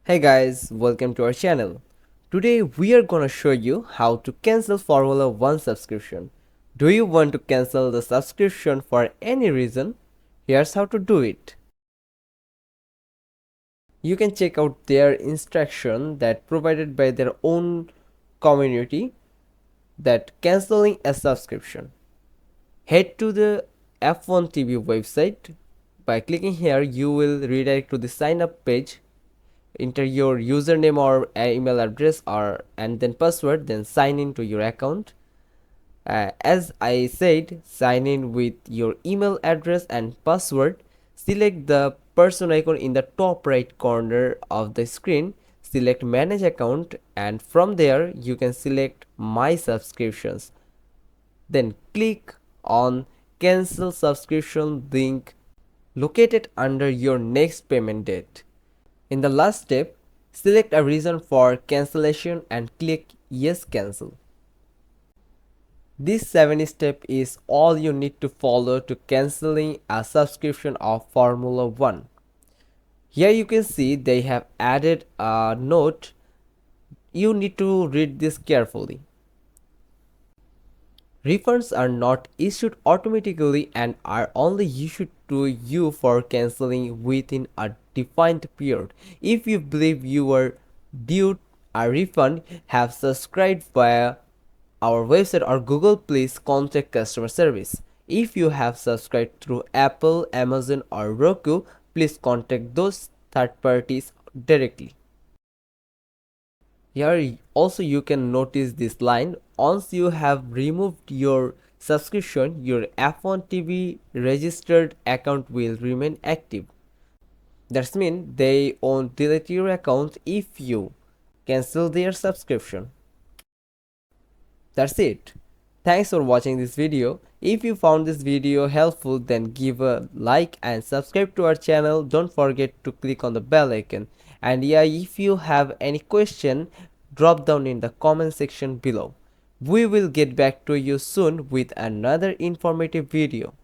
Hey guys, welcome to our channel. Today we are gonna show you how to cancel Formula 1 subscription. Do you want to cancel the subscription for any reason? Here's how to do it. You can check out their instruction that provided by their own community that canceling a subscription. Head to the F1 TV website. By clicking here, you will redirect to the sign up page. Enter your username or email address or and then password, then sign in to your account. As I said, sign in with your email address and password. Select the person icon in the top right corner of the screen. Select manage account, and from there you can select my subscriptions. Then click on cancel subscription link located under your next payment date. In the last step, select a reason for cancellation and click yes cancel. This 7 step is all you need to follow to cancelling a subscription of Formula 1. Here you can see they have added a note. You need to read this carefully. Refunds are not issued automatically and are only issued to you for cancelling within a defined period. If you believe you were due a refund, have subscribed via our website or Google, please contact customer service. If you have subscribed through Apple, Amazon or Roku, please contact those third parties directly. Here also you can notice this line: once you have removed your subscription, your F1 TV registered account will remain active. That means they won't delete your account if you cancel their subscription. That's it. Thanks for watching this video. If you found this video helpful, then give a like and subscribe to our channel. Don't forget to click on the bell icon. And yeah, if you have any question, drop down in the comment section below. We will get back to you soon with another informative video.